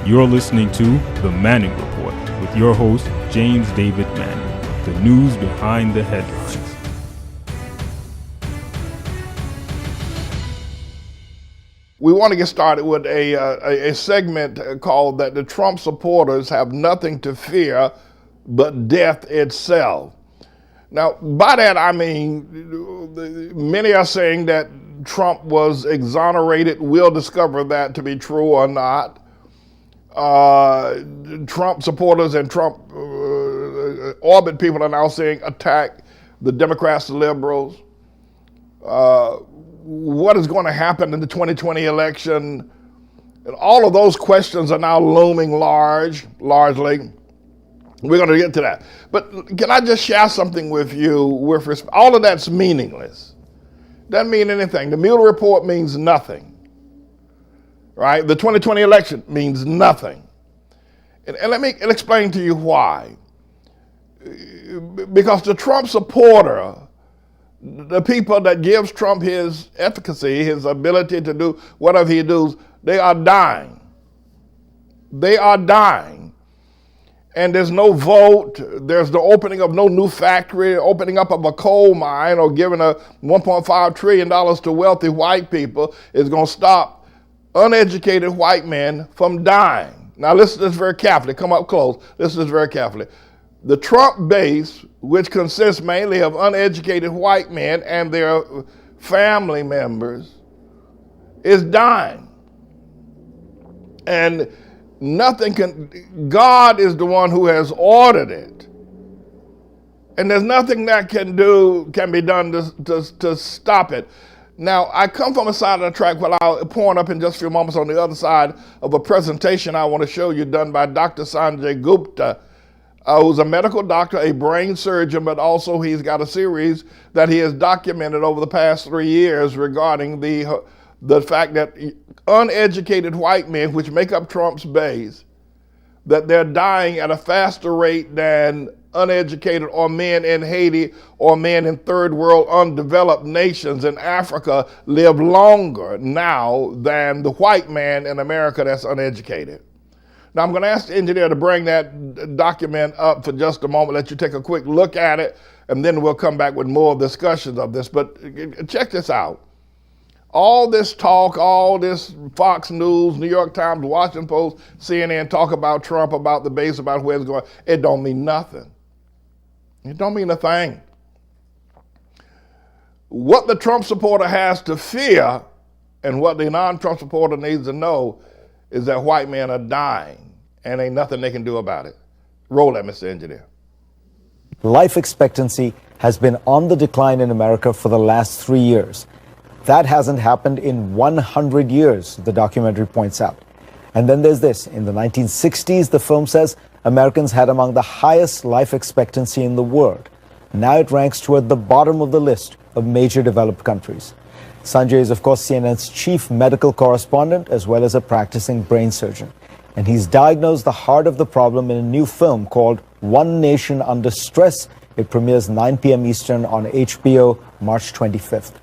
You're listening to The Manning Report with your host, James David Manning. The news behind the headlines. We want to get started with a segment called that the Trump supporters have nothing to fear but death itself. Now, by that I mean, many are saying that Trump was exonerated. We'll discover that to be true or not. Trump supporters and Trump orbit people are now saying attack the Democrats, the liberals. What is going to happen in the 2020 election? And all of those questions are now looming largely. We're going to get to that. But can I just share something with you with respect? All of that's meaningless. Doesn't mean anything. The Mueller report means nothing. Right? The 2020 election means nothing. And let me explain to you why. Because the Trump supporter, the people that gives Trump his efficacy, his ability to do whatever he does, they are dying. They are dying. And there's no vote, there's the opening of no new factory, opening up of a coal mine, or giving a $1.5 trillion to wealthy white people is going to stop uneducated white men from dying. Now listen to this very carefully, come up close, listen to this very carefully. The Trump base, which consists mainly of uneducated white men and their family members, is dying. And nothing can, God is the one who has ordered it. And there's nothing that can be done to stop it. Now, I come from a side of the track, but I'll point up in just a few moments on the other side of a presentation I want to show you done by Dr. Sanjay Gupta, who's a medical doctor, a brain surgeon, but also he's got a series that he has documented over the past 3 years regarding the fact that uneducated white men, which make up Trump's base, that they're dying at a faster rate than uneducated or men in Haiti or men in third world undeveloped nations in Africa live longer now than the white man in America that's uneducated. Now I'm going to ask the engineer to bring that document up for just a moment, let you take a quick look at it, and then we'll come back with more discussions of this. But check this out. All this talk, all this Fox News, New York Times, Washington Post, CNN talk about Trump, about the base, about where it's going, it don't mean nothing. It don't mean a thing. What the Trump supporter has to fear and what the non-Trump supporter needs to know is that white men are dying and ain't nothing they can do about it. Roll that, Mr. Engineer. Life expectancy has been on the decline in America for the last 3 years. That hasn't happened in 100 years, the documentary points out. And then there's this. In the 1960s, the film says Americans had among the highest life expectancy in the world. Now it ranks toward the bottom of the list of major developed countries. Sanjay is, of course, CNN's chief medical correspondent as well as a practicing brain surgeon. And he's diagnosed the heart of the problem in a new film called One Nation Under Stress. It premieres 9 p.m. Eastern on HBO March 25th.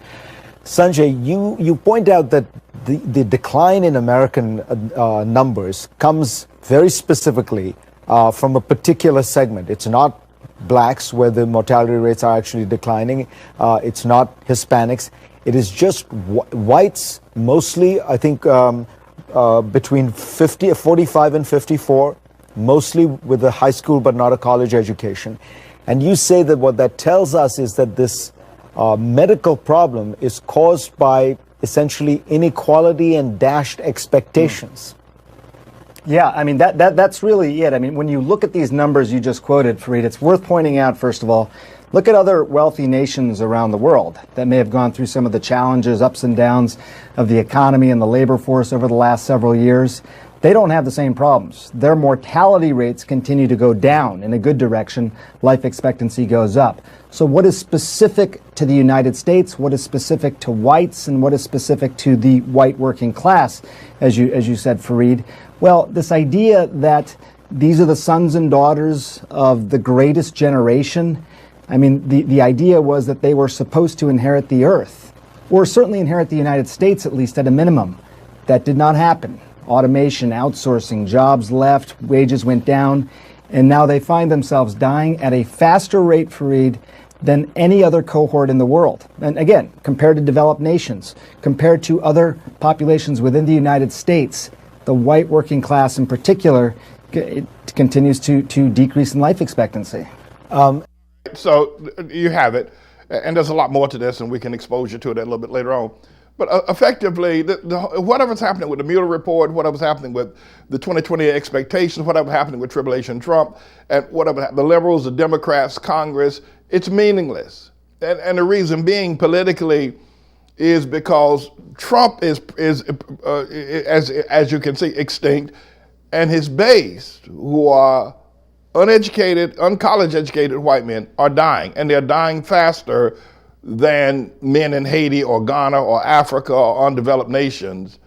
Sanjay, you point out that the decline in American numbers comes very specifically from a particular segment. It's not blacks where the mortality rates are actually declining. It's not Hispanics. It is just whites, mostly, I think, between 45 and 54, mostly with a high school but not a college education. And you say that what that tells us is that this medical problem is caused by essentially inequality and dashed expectations. Yeah, I mean, that's really it. I mean, when you look at these numbers you just quoted, Fareed, it's worth pointing out, first of all, look at other wealthy nations around the world that may have gone through some of the challenges, ups and downs of the economy and the labor force over the last several years. They don't have the same problems. Their mortality rates continue to go down in a good direction. Life expectancy goes up. So what is specific to the United States? What is specific to whites? And what is specific to the white working class, as you said, Fareed? Well, this idea that these are the sons and daughters of the greatest generation. I mean, the idea was that they were supposed to inherit the earth, or certainly inherit the United States, at least at a minimum. That did not happen. automation, outsourcing, jobs left, wages went down, and now they find themselves dying at a faster rate, Fareed, than any other cohort in the world. And again, compared to developed nations, compared to other populations within the United States, the white working class in particular, it continues to decrease in life expectancy. So you have it, and there's a lot more to this, and we can expose you to it a little bit later on. But effectively, whatever's happening with the Mueller report, whatever's happening with the 2020 expectations, whatever's happening with Tribulation Trump, and whatever the liberals, the Democrats, Congress, it's meaningless. And the reason being politically is because Trump is as you can see, extinct, and his base, who are uneducated, uncollege educated white men, are dying, and they're dying faster than men in Haiti or Ghana or Africa or undeveloped nations.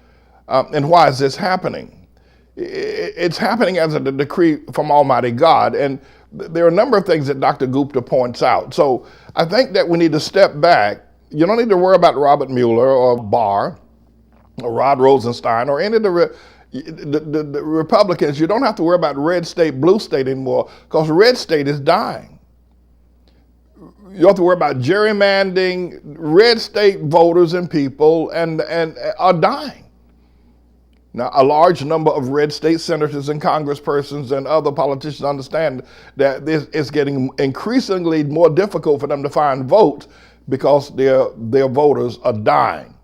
And why is this happening? It's happening as a decree from Almighty God. And there are a number of things that Dr. Gupta points out. So I think that we need to step back. You don't need to worry about Robert Mueller or Barr or Rod Rosenstein or any of the Republicans. You don't have to worry about red state, blue state anymore, because red state is dying. You have to worry about gerrymandering. Red state voters and people and are dying. Now, a large number of red state senators and congresspersons and other politicians understand that this is getting increasingly more difficult for them to find votes because their voters are dying.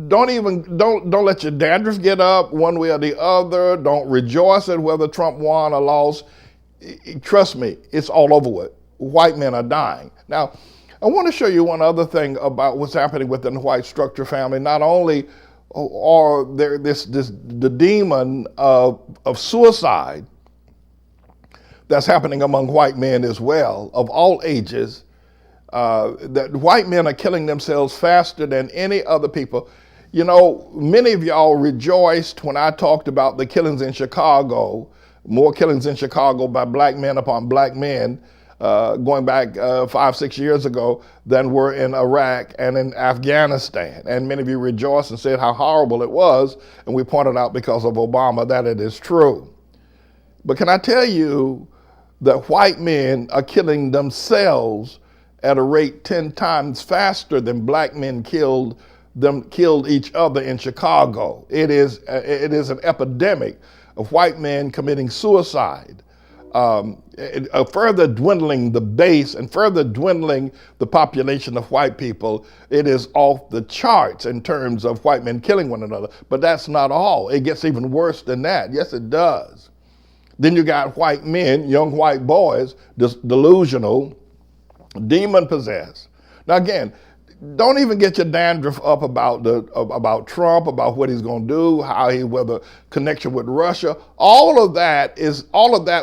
Don't let your dandruff get up one way or the other. Don't rejoice at whether Trump won or lost. Trust me, it's all over with. White men are dying. Now, I want to show you one other thing about what's happening within the white structure family. Not only are there the demon of suicide that's happening among white men as well, of all ages, that white men are killing themselves faster than any other people. You know, many of y'all rejoiced when I talked about the killings in Chicago, more killings in Chicago by black men upon black men, going back 5-6 years ago, than were in Iraq and in Afghanistan. And many of you rejoiced and said how horrible it was, and we pointed out because of Obama that it is true. But can I tell you that white men are killing themselves at a rate 10 times faster than black men killed each other in Chicago. It is an epidemic of white men committing suicide. Further dwindling the base and further dwindling the population of white people. It is off the charts in terms of white men killing one another. But that's not all. It gets even worse than that. Yes, it does. Then you got white men, young white boys, delusional, demon possessed. Now again, don't even get your dandruff up about Trump, about what he's going to do, how he whether connection with Russia. All of that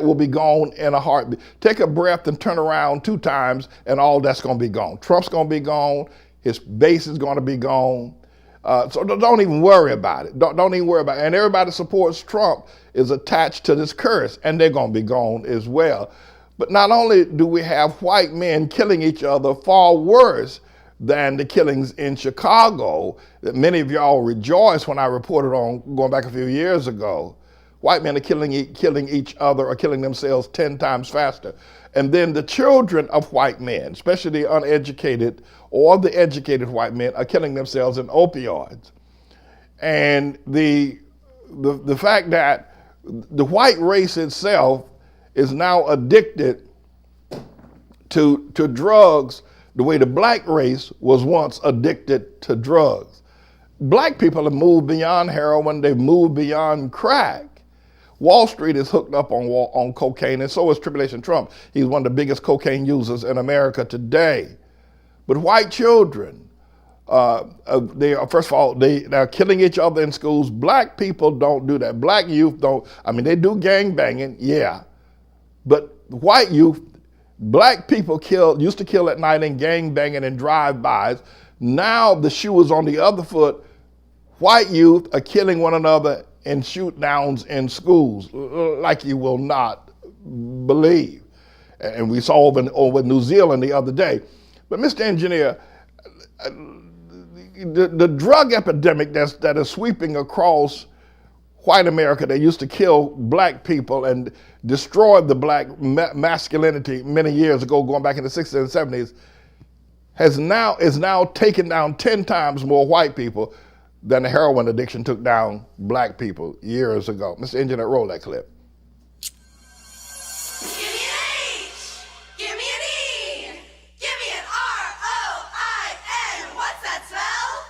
will be gone in a heartbeat. Take a breath and turn around 2 times, and all that's going to be gone. Trump's going to be gone. His base is going to be gone. So don't even worry about it. Don't even worry about it. And everybody that supports Trump is attached to this curse, and they're going to be gone as well. But not only do we have white men killing each other, far worse than the killings in Chicago that many of y'all rejoiced when I reported on going back a few years ago. White men are killing each other or killing themselves 10 times faster. And then the children of white men, especially the uneducated or the educated white men, are killing themselves in opioids. And the fact that the white race itself is now addicted to drugs the way the black race was once addicted to drugs. Black people have moved beyond heroin, they've moved beyond crack. Wall Street is hooked up on cocaine, and so is Tribulation Trump. He's one of the biggest cocaine users in America today. But white children, first of all, they're killing each other in schools. Black people don't do that. Black youth don't. I mean, they do gang banging, yeah. But white youth, black people used to kill at night in gang banging and drive-bys. Now the shoe is on the other foot. White youth are killing one another in shoot downs in schools like you will not believe. And we saw over New Zealand the other day. But Mr. Engineer, the drug epidemic that is sweeping across white America that used to kill black people and destroyed the black masculinity many years ago, going back in the 60s and 70s, is now taking down 10 times more white people than the heroin addiction took down black people years ago. Mr. Engineer, roll that clip. Give me an H, give me an E, give me an R-O-I-N. What's that spell?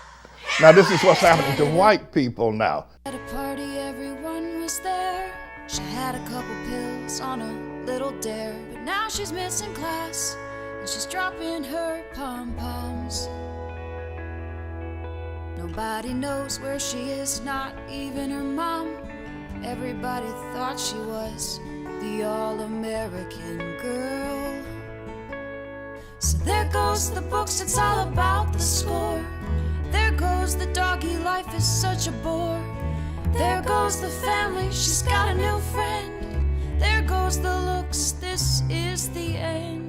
Now this is what's happening to white people now. At a party, everyone was there. She had a couple pills on a little dare, but now she's missing class and she's dropping her pom-poms. Nobody knows where she is, not even her mom. Everybody thought she was the all-American girl. So there goes the books, it's all about the score. There goes the doggy, life is such a bore. There goes the family, she's got a new friend. There goes the looks, this is the end.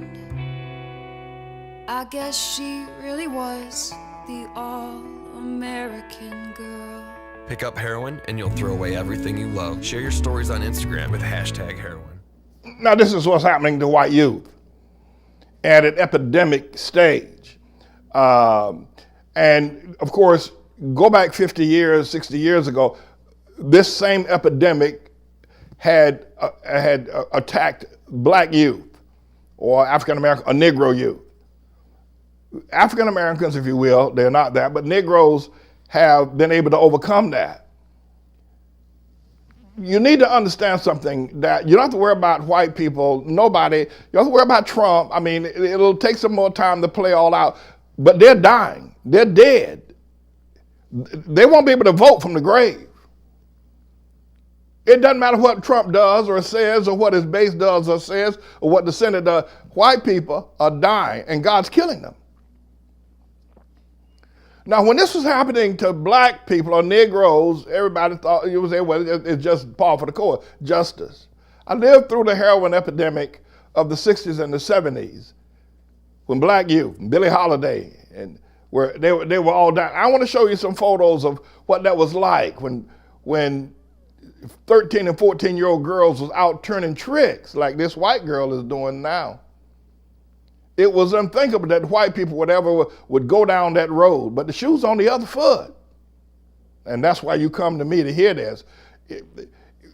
I guess she really was the all-American girl. Pick up heroin and you'll throw away everything you love. Share your stories on Instagram with #heroin. Now this is what's happening to white youth at an epidemic stage. And of course, go back 50 years, 60 years ago, this same epidemic had attacked black youth or African American or Negro youth. African Americans, if you will, they're not that, but Negroes have been able to overcome that. You need to understand something, that you don't have to worry about white people, nobody. You don't have to worry about Trump. I mean, it'll take some more time to play all out, but they're dying. They're dead. They won't be able to vote from the grave. It doesn't matter what Trump does or says or what his base does or says or what the Senate does. White people are dying and God's killing them. Now, when this was happening to black people or Negroes, everybody thought it was, well, it's just par for the course, justice. I lived through the heroin epidemic of the 60s and the 70s when black youth, Billie Holiday, and they were all dying. I want to show you some photos of what that was like when 13 and 14-year-old girls was out turning tricks like this white girl is doing now. It was unthinkable that white people would go down that road, but the shoe's on the other foot. And that's why you come to me to hear this.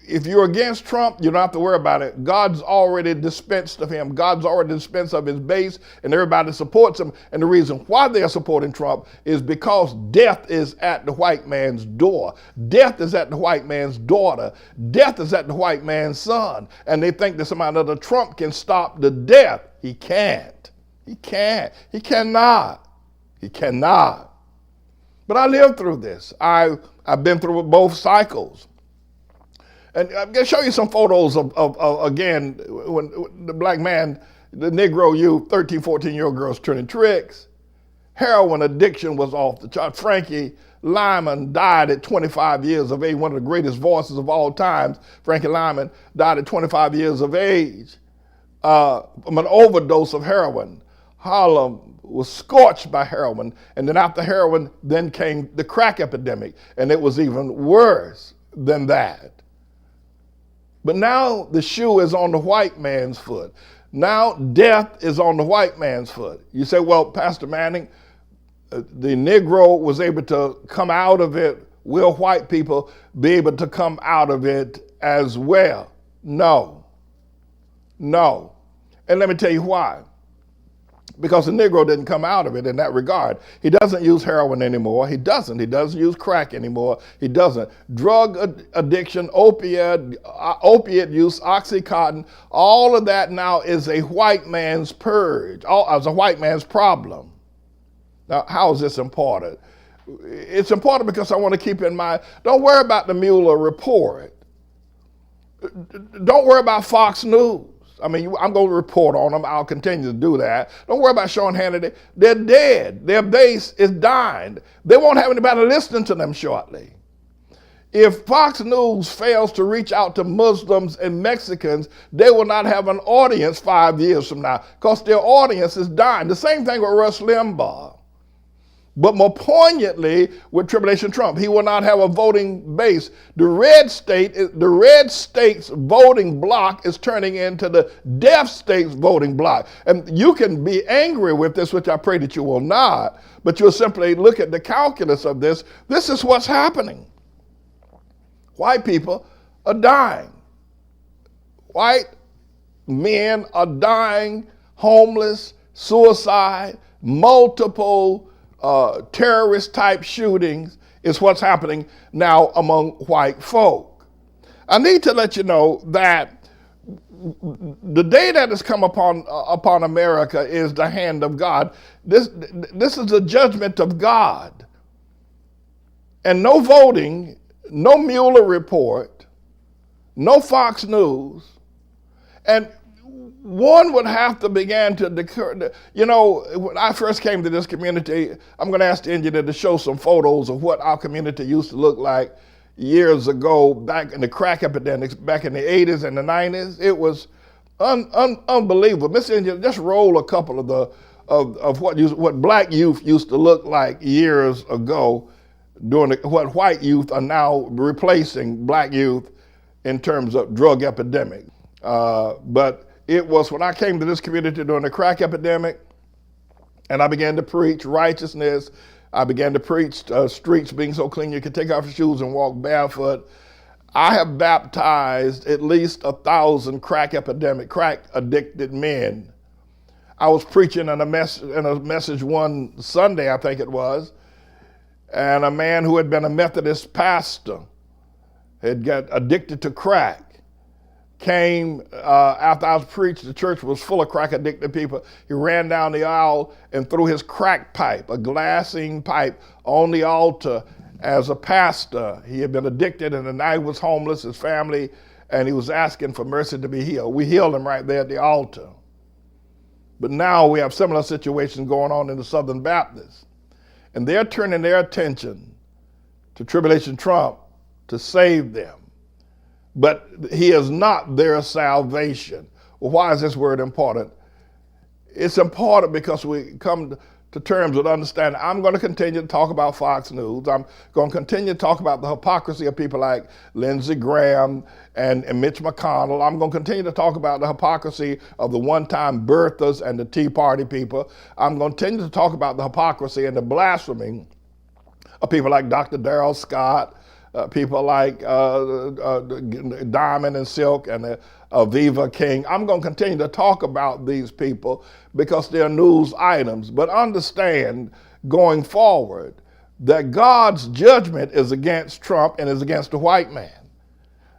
If you're against Trump, you don't have to worry about it. God's already dispensed of him. God's already dispensed of his base, and everybody supports him. And the reason why they're supporting Trump is because death is at the white man's door. Death is at the white man's daughter. Death is at the white man's son. And they think that somehow or another Trump can stop the death. He can't. He can't. He cannot. He cannot. But I lived through this. I've been through both cycles. And I'm going to show you some photos of again, when the black man, the Negro youth, 13, 14-year-old girls turning tricks. Heroin addiction was off the chart. Frankie Lyman died at 25 years of age, one of the greatest voices of all times. Frankie Lyman died at 25 years of age from an overdose of heroin. Harlem was scorched by heroin, and then after heroin, then came the crack epidemic, and it was even worse than that. But now the shoe is on the white man's foot. Now death is on the white man's foot. You say, well, Pastor Manning, the Negro was able to come out of it. Will white people be able to come out of it as well? No. No. And let me tell you why. Because the Negro didn't come out of it in that regard. He doesn't use heroin anymore. He doesn't use crack anymore. He doesn't. Drug addiction, opiate use, Oxycontin, all of that now is a white man's purge, as a white man's problem. Now, how is this important? It's important because I want to keep in mind, don't worry about the Mueller report. Don't worry about Fox News. I mean, I'm going to report on them. I'll continue to do that. Don't worry about Sean Hannity. They're dead. Their base is dying. They won't have anybody listening to them shortly. If Fox News fails to reach out to Muslims and Mexicans, they will not have an audience 5 years from now because their audience is dying. The same thing with Rush Limbaugh. But more poignantly, with Tribulation Trump, he will not have a voting base. The red state's voting bloc is turning into the deaf state's voting bloc. And you can be angry with this, which I pray that you will not, but you'll simply look at the calculus of this. This is what's happening. White people are dying. White men are dying, homeless, suicide, multiple terrorist type shootings is what's happening now among white folk. I need to let you know that the day that has come upon America is the hand of God. This is the judgment of God. And no voting, no Mueller report, no Fox News, and one would have to begin to declare, when I first came to this community, I'm going to ask the engineer to show some photos of what our community used to look like years ago, back in the crack epidemics, back in the 80s and the 90s. It was unbelievable. Mr. Engineer, just roll a couple of what black youth used to look like years ago, what white youth are now replacing black youth in terms of drug epidemic. But it was when I came to this community during the crack epidemic, and I began to preach righteousness. I began to preach streets being so clean you could take off your shoes and walk barefoot. I have baptized at least 1,000 crack addicted men. I was preaching in a message one Sunday, I think it was, and a man who had been a Methodist pastor had got addicted to crack. Came after I was preached, the church was full of crack addicted people. He ran down the aisle and threw his crack pipe, a glassine pipe, on the altar as a pastor. He had been addicted and the night was homeless, his family, and he was asking for mercy to be healed. We healed him right there at the altar. But now we have similar situations going on in the Southern Baptists. And they're turning their attention to Tribulation Trump to save them. But he is not their salvation. Well, why is this word important? It's important because we come to terms with understanding. I'm going to continue to talk about Fox News. I'm going to continue to talk about the hypocrisy of people like Lindsey Graham and Mitch McConnell. I'm going to continue to talk about the hypocrisy of the one-time birthers and the Tea Party people. I'm going to continue to talk about the hypocrisy and the blasphemy of people like Dr. Darrell Scott, people like Diamond and Silk and Aviva King. I'm going to continue to talk about these people because they're news items. But understand going forward that God's judgment is against Trump and is against the white man.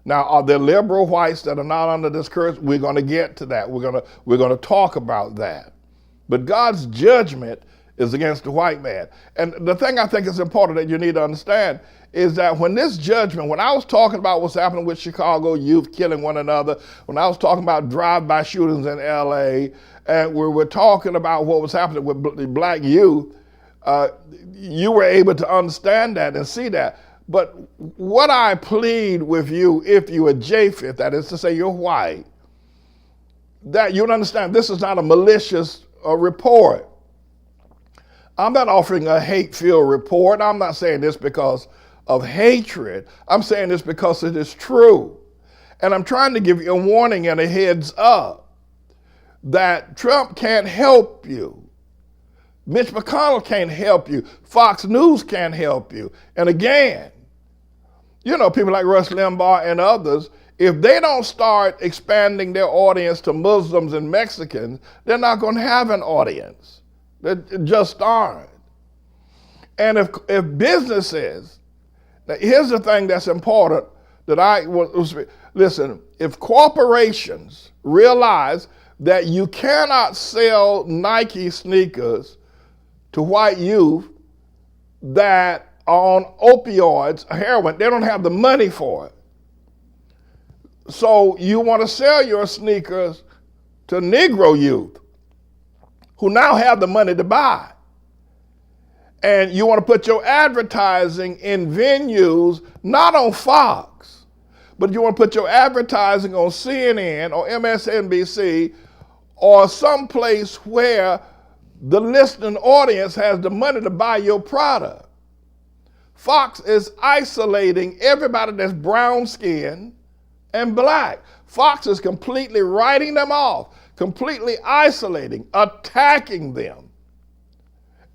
Now, are there liberal whites that are not under this curse? We're going to get to that. We're going to talk about that. But God's judgment is against the white man. And the thing I think is important that you need to understand is that when this judgment, when I was talking about what's happening with Chicago youth killing one another, when I was talking about drive-by shootings in LA, and we were talking about what was happening with the black youth, you were able to understand that and see that. But what I plead with you, if you are Japheth, that is to say you're white, that you'll understand this is not a malicious report. I'm not offering a hate-filled report. I'm not saying this because of hatred. I'm saying this because it is true. And I'm trying to give you a warning and a heads up that Trump can't help you. Mitch McConnell can't help you. Fox News can't help you. And again, people like Rush Limbaugh and others, if they don't start expanding their audience to Muslims and Mexicans, they're not going to have an audience. They just aren't. And if businesses, now here's the thing that's important that listen, if corporations realize that you cannot sell Nike sneakers to white youth that are on opioids, heroin, they don't have the money for it. So you want to sell your sneakers to Negro youth who now have the money to buy. And you want to put your advertising in venues, not on Fox, but you want to put your advertising on CNN or MSNBC or someplace where the listening audience has the money to buy your product. Fox is isolating everybody that's brown skinned and black. Fox is completely writing them off, completely isolating, attacking them,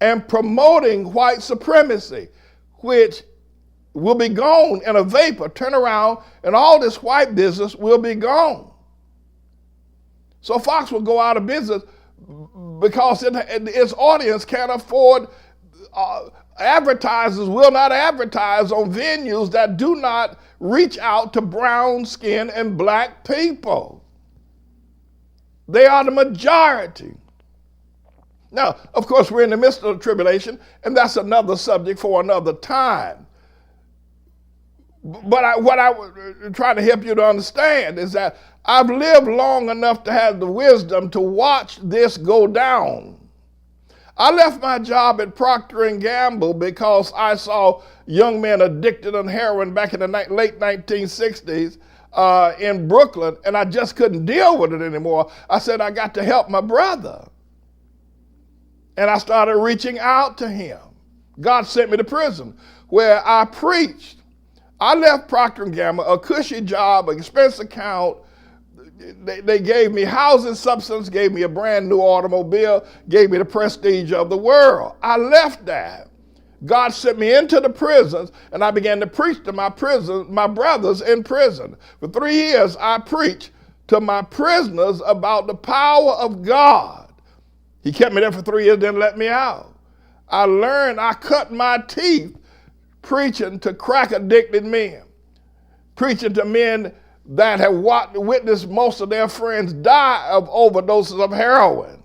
and promoting white supremacy, which will be gone in a vapor. Turn around and all this white business will be gone. So Fox will go out of business because its audience can't afford, advertisers will not advertise on venues that do not reach out to brown skin and black people. They are the majority. Now, of course, we're in the midst of the tribulation, and that's another subject for another time. But what I was trying to help you to understand is that I've lived long enough to have the wisdom to watch this go down. I left my job at Procter & Gamble because I saw young men addicted on heroin back in the late 1960s in Brooklyn, and I just couldn't deal with it anymore. I said, I got to help my brother. And I started reaching out to him. God sent me to prison where I preached. I left Procter & Gamble, a cushy job, an expense account. They gave me housing substance, gave me a brand new automobile, gave me the prestige of the world. I left that. God sent me into the prisons, and I began to preach to my brothers in prison. For 3 years, I preached to my prisoners about the power of God. He kept me there for 3 years, didn't let me out. I cut my teeth preaching to crack-addicted men, preaching to men that have witnessed most of their friends die of overdoses of heroin.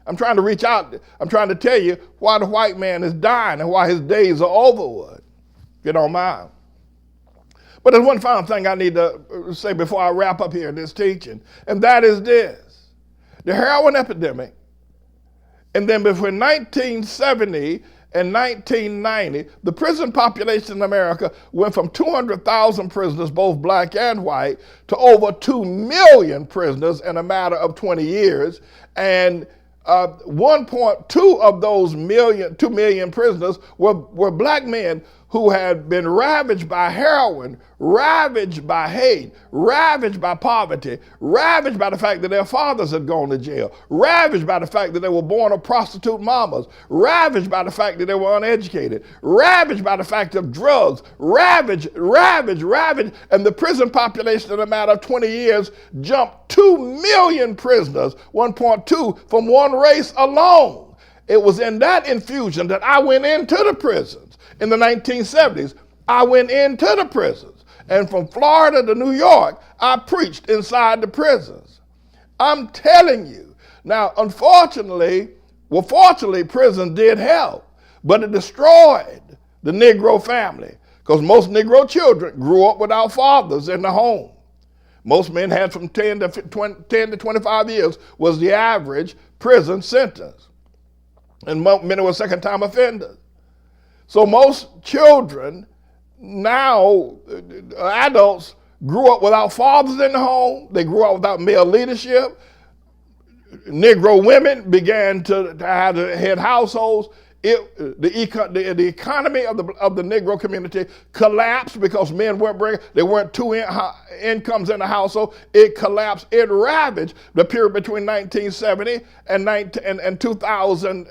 I'm trying to reach out. I'm trying to tell you why the white man is dying and why his days are over with, if you don't mind. But there's one final thing I need to say before I wrap up here in this teaching, and that is this. The heroin epidemic, and then between 1970 and 1990, the prison population in America went from 200,000 prisoners, both black and white, to over 2 million prisoners in a matter of 20 years. And 1.2 of those 2 million prisoners were black men who had been ravaged by heroin, ravaged by hate, ravaged by poverty, ravaged by the fact that their fathers had gone to jail, ravaged by the fact that they were born of prostitute mamas, ravaged by the fact that they were uneducated, ravaged by the fact of drugs, ravaged, and the prison population in a matter of 20 years jumped 2 million prisoners, 1.2 from one race alone. It was in that infusion that I went into the prisons. In the 1970s, I went into the prisons. And from Florida to New York, I preached inside the prisons. I'm telling you. Now, fortunately, prison did help, but it destroyed the Negro family because most Negro children grew up without fathers in the home. Most men had from 10 to 25 years was the average prison sentence. And many were second-time offenders. So most children now, adults, grew up without fathers in the home. They grew up without male leadership. Negro women began to have to head households. The economy of the Negro community collapsed because men there weren't two incomes in the household. It collapsed. It ravaged the period between 1970 and 2000,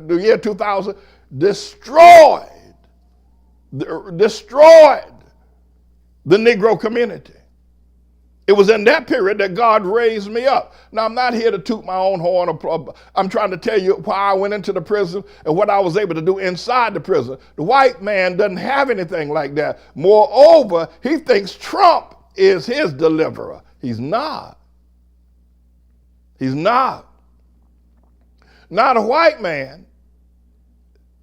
the year 2000, destroyed the Negro community. It was in that period that God raised me up. Now, I'm not here to toot my own horn. I'm trying to tell you why I went into the prison and what I was able to do inside the prison. The white man doesn't have anything like that. Moreover, he thinks Trump is his deliverer. He's not. He's not. Now, the white man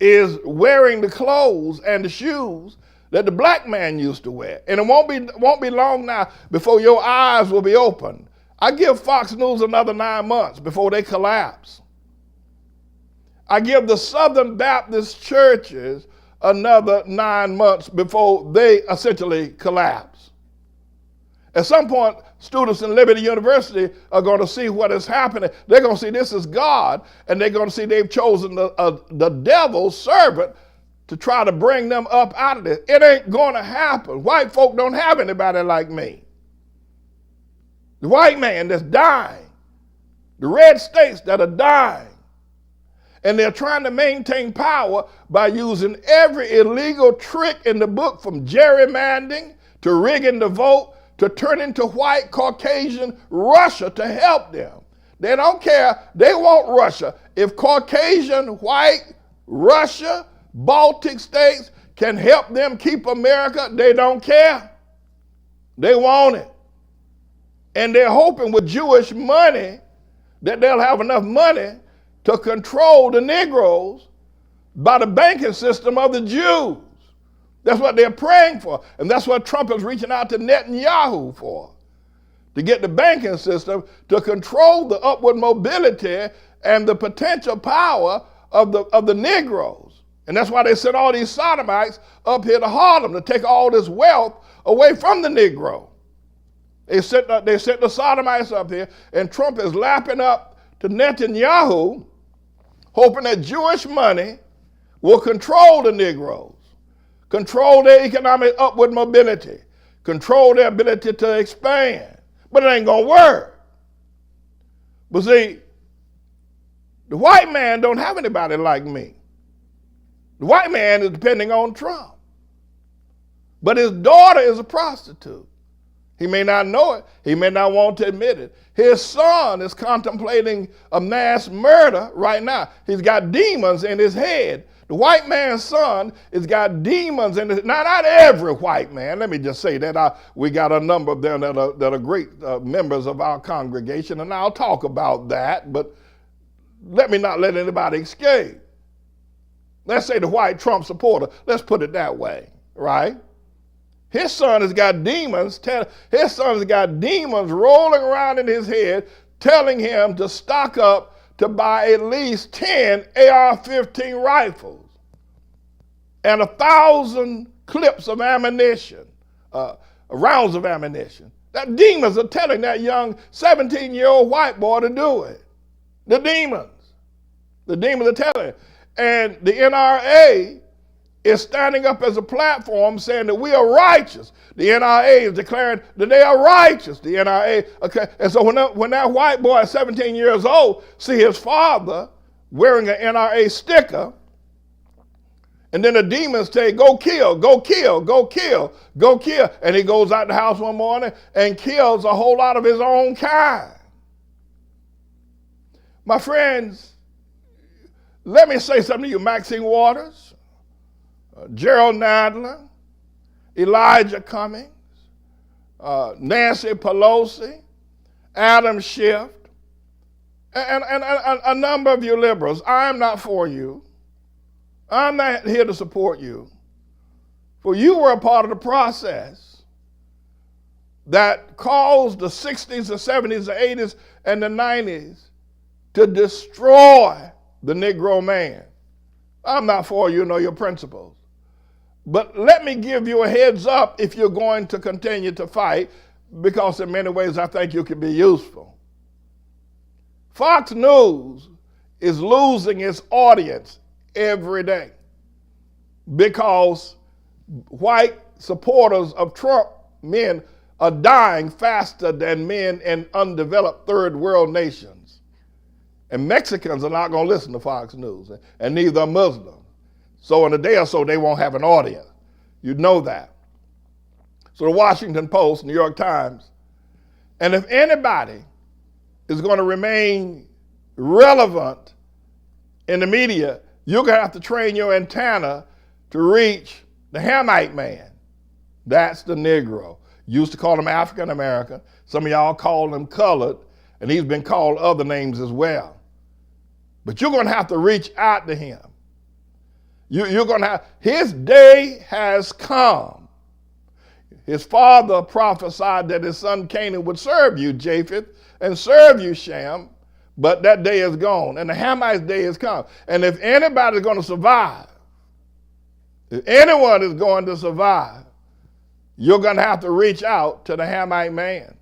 is wearing the clothes and the shoes that the black man used to wear. And it won't be long now before your eyes will be open. I give Fox News another 9 months before they collapse. I give the Southern Baptist churches another 9 months before they essentially collapse. At some point, students in Liberty University are going to see what is happening. They're going to see this is God, and they're going to see they've chosen the devil's servant to try to bring them up out of this. It ain't going to happen. White folk don't have anybody like me. The white man that's dying, the red states that are dying, and they're trying to maintain power by using every illegal trick in the book, from gerrymandering to rigging the vote to turning to white Caucasian Russia to help them. They don't care. They want Russia. If Caucasian, white, Russia, Baltic states can help them keep America, they don't care. They want it. And they're hoping with Jewish money that they'll have enough money to control the Negroes by the banking system of the Jews. That's what they're praying for. And that's what Trump is reaching out to Netanyahu for, to get the banking system to control the upward mobility and the potential power of the Negroes. And that's why they sent all these sodomites up here to Harlem, to take all this wealth away from the Negro. They sent the sodomites up here, and Trump is lapping up to Netanyahu, hoping that Jewish money will control the Negroes, control their economic upward mobility, control their ability to expand. But it ain't gonna work. But see, the white man don't have anybody like me. The white man is depending on Trump. But his daughter is a prostitute. He may not know it. He may not want to admit it. His son is contemplating a mass murder right now. He's got demons in his head. The white man's son has got demons in his, not every white man. Let me just say that we got a number of them that are great members of our congregation, and I'll talk about that, but let me not let anybody escape. Let's say the white Trump supporter, let's put it that way, right? His son has got demons. His son has got demons rolling around in his head, telling him to stock up to buy at least 10 AR-15 rifles and 1,000 clips of ammunition, rounds of ammunition. That demons are telling that young 17-year-old white boy to do it. The demons are telling him. And the NRA is standing up as a platform saying that we are righteous. The NRA is declaring that they are righteous. The NRA, okay. And so when that white boy at 17 years old see his father wearing an NRA sticker, and then the demons say, go kill, go kill, go kill, go kill. And he goes out the house one morning and kills a whole lot of his own kind. My friends, let me say something to you. Maxine Waters, Gerald Nadler, Elijah Cummings, Nancy Pelosi, Adam Schiff, and a number of you liberals. I'm not for you. I'm not here to support you. For you were a part of the process that caused the 60s, the 70s, the 80s, and the 90s to destroy the Negro man. I'm not for you, know your principles. But let me give you a heads up if you're going to continue to fight, because in many ways I think you can be useful. Fox News is losing its audience every day because white supporters of Trump men are dying faster than men in undeveloped third world nations. And Mexicans are not going to listen to Fox News, and neither are Muslims. So in a day or so, they won't have an audience. You know that. So the Washington Post, New York Times, and if anybody is going to remain relevant in the media, you're going to have to train your antenna to reach the Hamite man. That's the Negro. Used to call him African American. Some of y'all call him colored, and he's been called other names as well. But you're going to have to reach out to him. You're going to have, his day has come. His father prophesied that his son Canaan would serve you, Japheth, and serve you, Shem, but that day is gone, and the Hamite's day has come. And if anybody's going to survive, if anyone is going to survive, you're going to have to reach out to the Hamite man,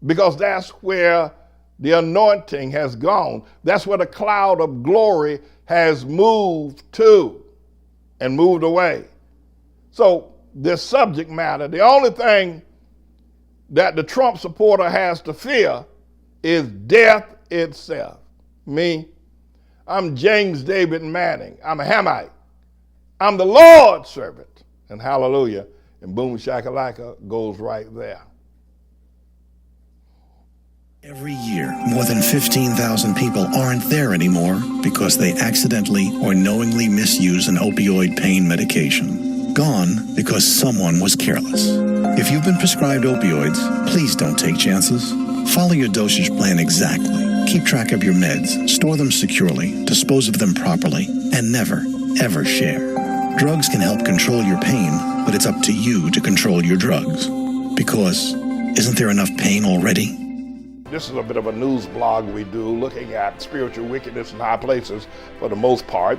because that's where the anointing has gone. That's where the cloud of glory has moved to and moved away. So this subject matter, the only thing that the Trump supporter has to fear is death itself. Me, I'm James David Manning. I'm a Hamite. I'm the Lord's servant. And hallelujah. And boom shakalaka goes right there. Every year, more than 15,000 people aren't there anymore because they accidentally or knowingly misuse an opioid pain medication. Gone because someone was careless. If you've been prescribed opioids, please don't take chances. Follow your dosage plan exactly. Keep track of your meds, store them securely, dispose of them properly, and never, ever share. Drugs can help control your pain, but it's up to you to control your drugs. Because isn't there enough pain already? This is a bit of a news blog we do, looking at spiritual wickedness in high places for the most part,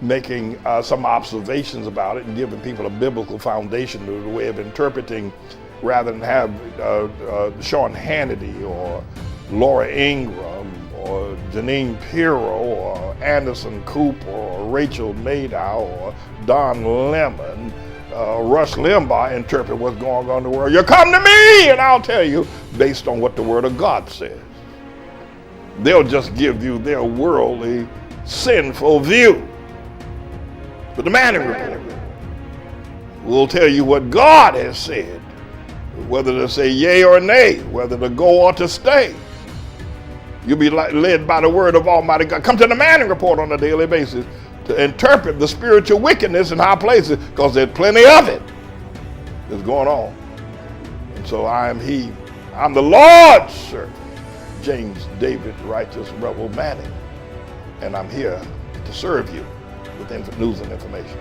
making some observations about it and giving people a biblical foundation to the way of interpreting, rather than have Sean Hannity or Laura Ingraham or Janine Pirro or Anderson Cooper or Rachel Maddow or Don Lemon, Rush Limbaugh interpret what's going on in the world. You come to me and I'll tell you based on what the Word of God says. They'll just give you their worldly, sinful view. But the Manning Report will tell you what God has said, whether to say yea or nay, whether to go or to stay. You'll be led by the word of Almighty God. Come to the Manning Report on a daily basis to interpret the spiritual wickedness in high places, because there's plenty of it that's going on. And so I am he. I'm the Lord's servant, James David Righteous Rebel Manning, and I'm here to serve you with news and information.